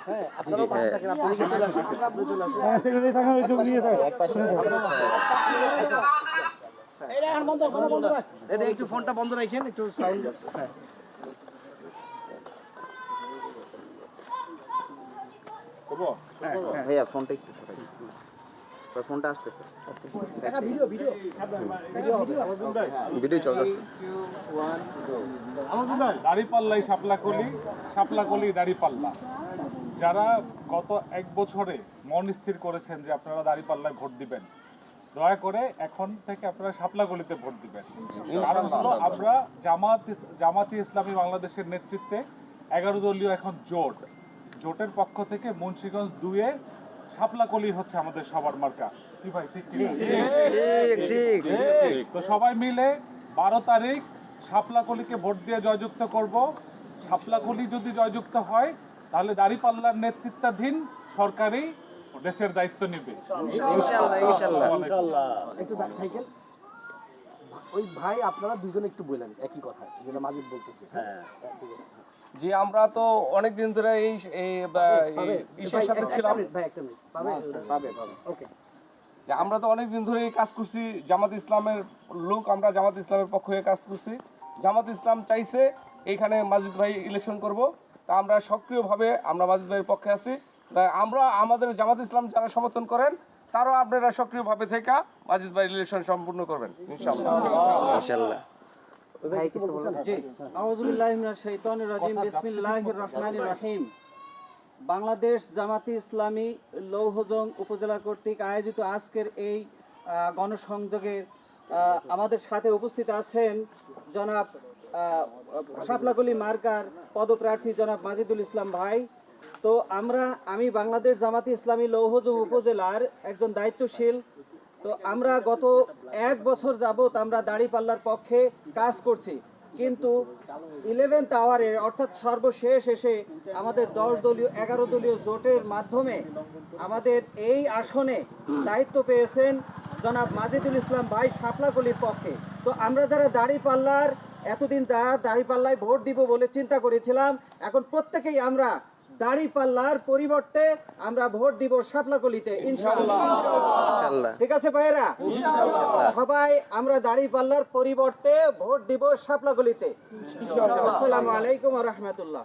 হ্যাঁ আপনারাও পাশে থাকেন, আপনি চলে আসেন, আপনি চলে আসেন। হ্যাঁ সেক্রেটারি থাকা হয়েছে নিয়ে থাকে এক পাশে এটা একটু ফোনটা বন্ধ রাখেন, একটু সাউন্ড। হ্যাঁ ভাইয়া ফোনটা একটু সরাই, ফোনটা আসতেছে ভিডিও চলতেছে। দাড়িপাল্লাই শাপলাকলি, শাপলাকলি দাড়িপাল্লা। যারা গত 1 বছরে মন স্থির করেছেন যে আপনারা দাড়িপাল্লায় ভোট দিবেন, দয়া করে এখন থেকে আপনারা শাপলাকলিতে ভোট দিবেন। কারণ হলো আমরা জামাতে ইসলামী বাংলাদেশের নেতৃত্বে 11 দলীয় এখন জোটের পক্ষ থেকে মুন্সিগঞ্জ 2-এ শাপলাকলি হচ্ছে আমাদের সবার মার্কা। কি ভাই ঠিক কি? ঠিক। তো সবাই মিলে 12 তারিখ শাপলাকলিকে ভোট দিয়ে জয়যুক্ত করব। শাপলাকলি যদি জয়যুক্ত হয় তাহলে দাড়িপাল্লার নেতৃত্বাধীন সরকারই দেশের দায়িত্ব নেবে ইনশাআল্লাহ। একটু থাকেন ওই ভাই, আপনারা দুজন একটু বলেন একই কথা যেটা মাজিদ বলতেছে। হ্যাঁ জি, আমরা তো অনেক দিন ধরে এই ইসের সাথে ছিলাম। ভাই একটা মিনিট পাবে ওকে। যে আমরা তো অনেক দিন ধরে এই কাজ করছি, জামাত ইসলামের লোক, আমরা জামাত ইসলামের পক্ষ হয়ে কাজ করছি। জামাত ইসলাম চাইছে এইখানে মাজিদ ভাই ইলেকশন করব, তা আমরা সক্রিয়ভাবে আমরা মাজিদ ভাইয়ের পক্ষে আছি। আমরা আমাদের জামাত ইসলাম যারা সমর্থন করেন তারাও আপনারা সক্রিয়ভাবে থেকে মাজিদ ভাই ইলেকশন সম্পূর্ণ করবেন ইনশাআল্লাহ। ভাই কিছু বলুন। জি, আউযুবিল্লাহি মিনাশ শাইতানির রাজিম, বিসমিল্লাহির রহমানির রহিম। বাংলাদেশ জামাতে ইসলামী লৌহজং উপজেলা কর্তৃক আয়োজিত আজকের এই গণসংযোগে আমাদের সাথে উপস্থিত আছেন জনাব শাপলাকলি মার্কার পদপ্রার্থী জনাব মাজিদুল ইসলাম ভাই। তো আমি বাংলাদেশ জামাতে ইসলামী লৌহজং উপজেলার একজন দায়িত্বশীল। তো আমরা গত 1 বছর যাবত আমরা দাড়িপাল্লার পক্ষে কাজ করছি, কিন্তু 11th আওয়ারে অর্থাৎ সর্বশেষ এসে আমাদের 11 দলীয় জোটের মাধ্যমে আমাদের এই আসনে দায়িত্ব পেয়েছেন জনাব মাজিদুল ইসলাম ভাই শাপলাকলির পক্ষে। তো আমরা যারা দাড়িপাল্লার এতদিন যারা দাড়িপাল্লায় ভোট দিব বলে চিন্তা করেছিলাম, এখন প্রত্যেকেই আমরা দাড়িপাল্লার পরিবর্তে আমরা ভোট দিব শাপলাকলিতে ইনশাআল্লাহ। ঠিক আছে ভাইরা, সবাই আমরা দাড়িপাল্লার পরিবর্তে ভোট দিব শাপলাকলিতে। আসসালামু আলাইকুম ওয়া রাহমাতুল্লাহ।